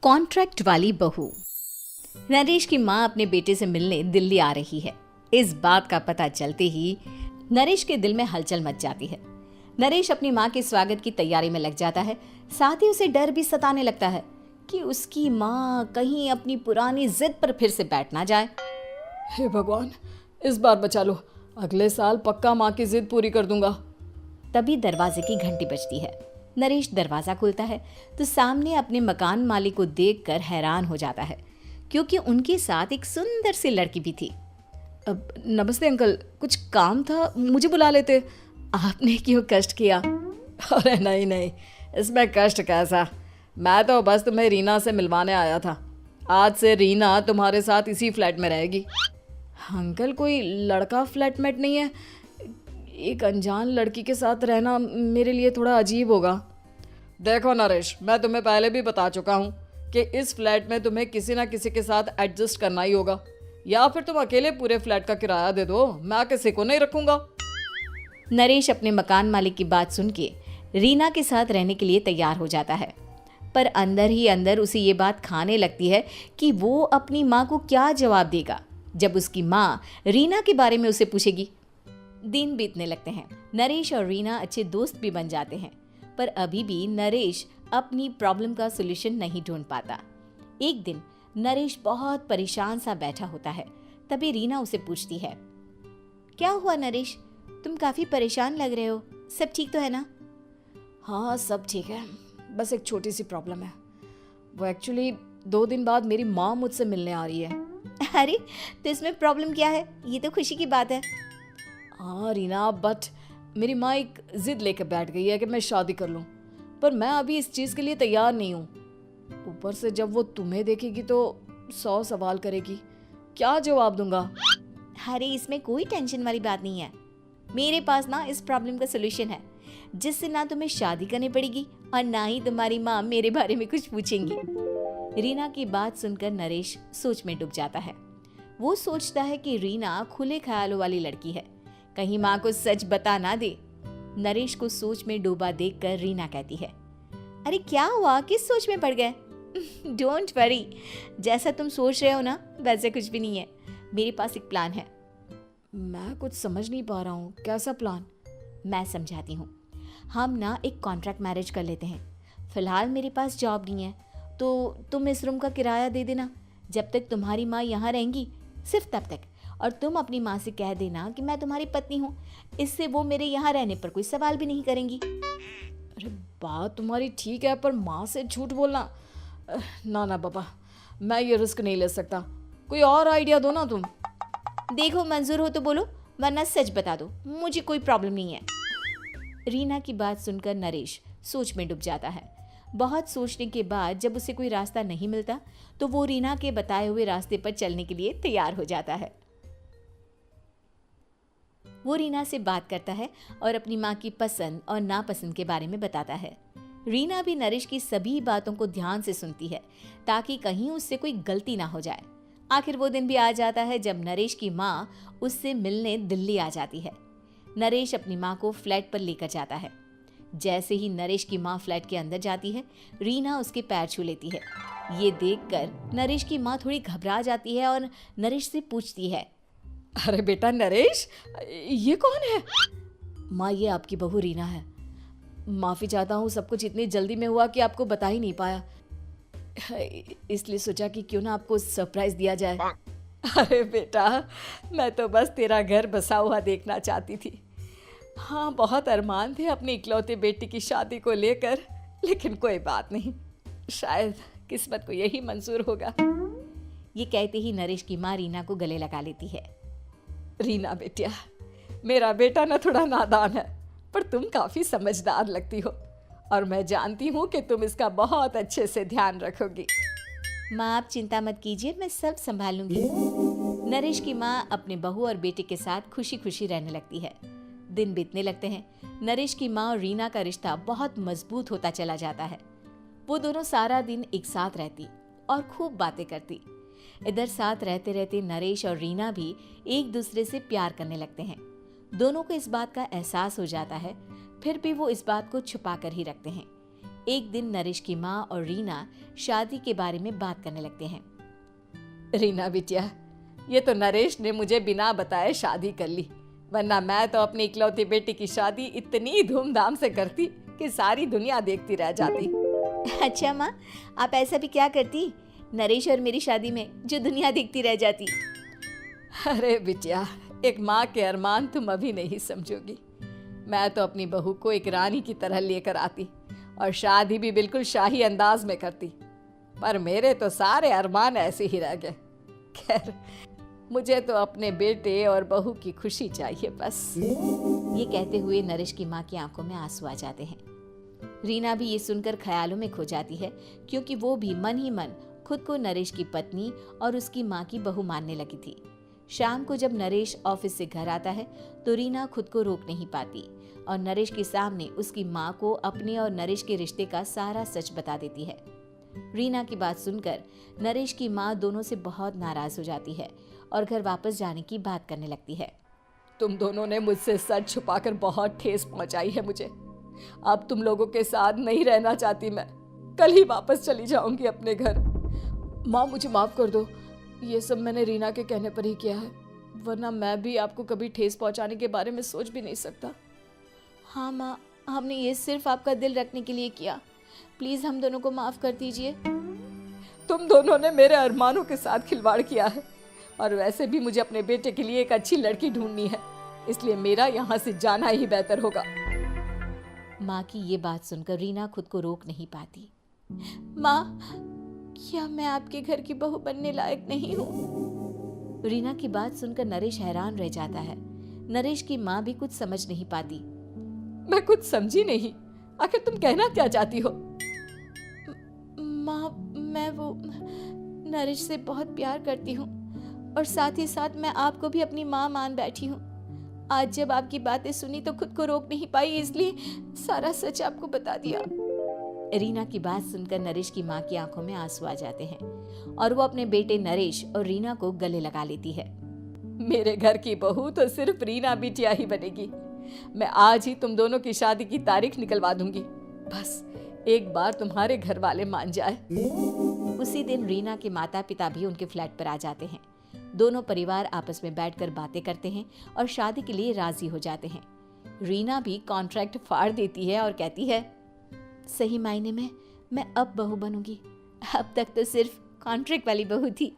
Contract वाली बहू। नरेश की माँ अपने बेटे से मिलने दिल्ली आ रही है। इस बात का पता चलते ही नरेश के दिल में हलचल मच जाती है। नरेश अपनी माँ के स्वागत की तैयारी में लग जाता है। साथ ही उसे डर भी सताने लगता है कि उसकी माँ कहीं अपनी पुरानी जिद पर फिर से बैठ ना जाए। हे भगवान, इस बार बचा लो, अगले साल पक्का माँ की जिद पूरी कर दूंगा। तभी दरवाजे की घंटी बजती है। नरेश दरवाजा खोलता है तो सामने अपने मकान मालिक को देखकर हैरान हो जाता है, क्योंकि उनके साथ एक सुंदर सी लड़की भी थी। अब नमस्ते अंकल, कुछ काम था, मुझे बुला लेते। आपने क्यों कष्ट किया? अरे नहीं नहीं, इसमें कष्ट कैसा, मैं तो बस तुम्हें रीना से मिलवाने आया था। आज से रीना तुम्हारे साथ इसी फ्लैट में रहेगी। अंकल, कोई लड़का फ्लैटमेट नहीं है? एक अनजान लड़की के साथ रहना मेरे लिए थोड़ा अजीब होगा। देखो नरेश, मैं तुम्हें पहले भी बता चुका हूँ कि इस फ्लैट में तुम्हें किसी ना किसी के साथ एडजस्ट करना ही होगा, या फिर तुम अकेले पूरे फ्लैट का किराया दे दो, मैं किसी को नहीं रखूँगा। नरेश अपने मकान मालिक की बात सुन के रीना के साथ रहने के लिए तैयार हो जाता है, पर अंदर ही अंदर उसे ये बात खाने लगती है कि वो अपनी माँ को क्या जवाब देगा जब उसकी माँ रीना के बारे में उसे पूछेगी। दिन बीतने लगते हैं। नरेश और रीना अच्छे दोस्त भी बन जाते हैं, पर अभी भी नरेश अपनी प्रॉब्लम का सॉल्यूशन नहीं ढूंढ पाता। एक दिन नरेश बहुत परेशान सा बैठा होता है। तभी रीना उसे पूछती है, क्या हुआ नरेश, तुम काफी परेशान लग रहे हो, सब ठीक तो है ना? हाँ सब ठीक है, बस एक छोटी सी प्रॉब्लम है। वो एक्चुअली 2 दिन बाद मेरी माँ मुझसे मिलने आ रही है। अरे तो इसमें प्रॉब्लम क्या है, ये तो खुशी की बात है। हाँ रीना, बट मेरी माँ एक जिद लेकर बैठ गई है कि मैं शादी कर लूँ, पर मैं अभी इस चीज़ के लिए तैयार नहीं हूँ। ऊपर से जब वो तुम्हें देखेगी तो 100 सवाल करेगी, क्या जवाब दूंगा? अरे इसमें कोई टेंशन वाली बात नहीं है, मेरे पास ना इस प्रॉब्लम का सलूशन है, जिससे ना तुम्हें शादी करनी पड़ेगी और ना ही तुम्हारी माँ मेरे बारे में कुछ पूछेंगी। रीना की बात सुनकर नरेश सोच में डूब जाता है। वो सोचता है कि रीना खुले ख्यालों वाली लड़की है, कहीं माँ को सच बता ना दे। नरेश को सोच में डूबा देखकर रीना कहती है, अरे क्या हुआ, किस सोच में पड़ गए? डोंट वरी, जैसा तुम सोच रहे हो ना वैसे कुछ भी नहीं है, मेरे पास एक प्लान है। मैं कुछ समझ नहीं पा रहा हूँ, कैसा प्लान? मैं समझाती हूँ। हम ना एक कॉन्ट्रैक्ट मैरिज कर लेते हैं। फिलहाल मेरे पास जॉब नहीं है, तो तुम इस रूम का किराया दे देना जब तक तुम्हारी माँ यहाँ रहेंगी, सिर्फ तब तक। और तुम अपनी माँ से कह देना कि मैं तुम्हारी पत्नी हूँ, इससे वो मेरे यहाँ रहने पर कोई सवाल भी नहीं करेंगी। अरे बात तुम्हारी ठीक है, पर माँ से झूठ बोलना, ना ना पापा, मैं ये रिस्क नहीं ले सकता। कोई और आइडिया दो ना तुम। देखो मंजूर हो तो बोलो, वरना सच बता दो, मुझे कोई प्रॉब्लम नहीं है। रीना की बात सुनकर नरेश सोच में डूब जाता है। बहुत सोचने के बाद जब उसे कोई रास्ता नहीं मिलता तो वो रीना के बताए हुए रास्ते पर चलने के लिए तैयार हो जाता है। वो रीना से बात करता है और अपनी माँ की पसंद और नापसंद के बारे में बताता है। रीना भी नरेश की सभी बातों को ध्यान से सुनती है, ताकि कहीं उससे कोई गलती ना हो जाए। आखिर वो दिन भी आ जाता है जब नरेश की माँ उससे मिलने दिल्ली आ जाती है। नरेश अपनी माँ को फ्लैट पर लेकर जाता है। जैसे ही नरेश की माँ फ्लैट के अंदर जाती है, रीना उसके पैर छू लेती है। ये देखकर नरेश की माँ थोड़ी घबरा जाती है और नरेश से पूछती है, अरे बेटा नरेश, ये कौन है? माँ, ये आपकी बहू रीना है। माफ़ी चाहता हूँ, सब कुछ इतनी जल्दी में हुआ कि आपको बता ही नहीं पाया, इसलिए सोचा कि क्यों ना आपको सरप्राइज दिया जाए। अरे बेटा, मैं तो बस तेरा घर बसा हुआ देखना चाहती थी। हाँ, बहुत अरमान थे अपनी इकलौते बेटी की शादी को लेकर, लेकिन कोई बात नहीं, शायद किस्मत को यही मंजूर होगा। ये कहते ही नरेश की माँ रीना को गले लगा लेती है। रीना बेटिया, मेरा बेटा ना थोड़ा नादान है, पर तुम काफ़ी समझदार लगती हो, और मैं जानती हूँ कि तुम इसका बहुत अच्छे से ध्यान रखोगी। माँ आप चिंता मत कीजिए, मैं सब संभाल लूंगी। नरेश की माँ अपने बहू और बेटे के साथ खुशी खुशी रहने लगती है। दिन बीतने लगते हैं। नरेश की माँ और रीना का रिश्ता बहुत मजबूत होता चला जाता है। वो दोनों सारा दिन एक साथ रहती और खूब बातें करती। इधर साथ रहते रहते नरेश और रीना भी एक दूसरे से प्यार करने लगते हैं। दोनों को इस बात का एहसास हो जाता है, फिर भी वो इस बात को छुपा कर ही रखते हैं। एक दिन नरेश की माँ और रीना शादी के बारे में बात करने लगते हैं। रीना बिटिया, ये तो नरेश ने मुझे बिना बताए शादी कर ली, वरना मैं तो अपनी इकलौती बेटी की शादी इतनी धूमधाम से करती कि सारी दुनिया देखती रह जाती। अच्छा माँ, आप ऐसा भी क्या करती नरेश और मेरी शादी में जो दुनिया देखती रह जाती? अरे बिटिया, एक माँ के अरमान तुम अभी नहीं समझोगी। मैं तो अपनी बहू को एक रानी की तरह लेकर आती और शादी भी बिल्कुल शाही अंदाज में करती, पर मेरे तो सारे अरमान ऐसे ही रह गए। खैर, मुझे तो अपने बेटे और बहू की खुशी चाहिए बस। ये कहते हुए नरेश की माँ की आंखों में आंसू आ जाते हैं। रीना भी ये सुनकर ख्यालों में खो जाती है, क्योंकि वो भी मन ही मन खुद को नरेश की पत्नी और उसकी माँ की बहू मानने लगी थी। शाम को जब नरेश ऑफिस से घर आता है तो रीना खुद को रोक नहीं पाती और नरेश के सामने उसकी माँ को अपने और नरेश के रिश्ते का सारा सच बता देती है। रीना की बात सुनकर नरेश की माँ दोनों से बहुत नाराज हो जाती है और घर वापस जाने की बात करने लगती है। तुम दोनों ने मुझसे सच छुपाकर बहुत ठेस पहुंचाई है मुझे। अब तुम लोगों के साथ नहीं रहना चाहती मैं, कल ही वापस चली जाऊंगी अपने घर। माँ, मुझे माफ कर दो, ये सब मैंने रीना के कहने पर ही किया है, वरना मैं भी आपको कभी ठेस पहुंचाने के बारे में सोच भी नहीं सकता। हाँ माँ, हमने ये सिर्फ आपका दिल रखने के लिए किया, प्लीज हम दोनों को माफ कर दीजिए। तुम दोनों ने मेरे अरमानों के साथ खिलवाड़ किया है, और वैसे भी मुझे अपने बेटे के लिए एक अच्छी लड़की ढूंढनी है, इसलिए मेरा यहाँ से जाना ही बेहतर होगा। माँ की ये बात सुनकर रीना खुद को रोक नहीं पाती। माँ, क्या मैं आपके घर की बहू बनने लायक नहीं हूँ? रीना की बात सुनकर नरेश हैरान रह जाता है। नरेश की माँ भी कुछ समझ नहीं पाती। मैं कुछ समझी नहीं, आखिर तुम कहना क्या चाहती हो? माँ, मैं वो नरेश से बहुत प्यार करती हूँ और साथ ही साथ मैं आपको भी अपनी माँ मान बैठी हूँ। आज जब आपकी बातें सुनी तो खुद को रोक नहीं पाई, इसलिए सारा सच आपको बता दिया। रीना की बात सुनकर नरेश की माँ की आंखों में आंसू आ जाते हैं और वो अपने बेटे नरेश और रीना को गले लगा लेती है। मेरे घर की बहू तो सिर्फ रीना बिटिया ही बनेगी। मैं आज ही तुम दोनों की शादी की तारीख निकलवा दूंगी, बस एक बार तुम्हारे घर वाले मान जाए। उसी दिन रीना के माता पिता भी उनके फ्लैट पर आ जाते हैं। दोनों परिवार आपस में बैठकर बातें करते हैं और शादी के लिए राजी हो जाते हैं। रीना भी कॉन्ट्रैक्ट फाड़ देती है और कहती है, सही मायने में मैं अब बहू बनूंगी, अब तक तो सिर्फ कॉन्ट्रैक्ट वाली बहू थी।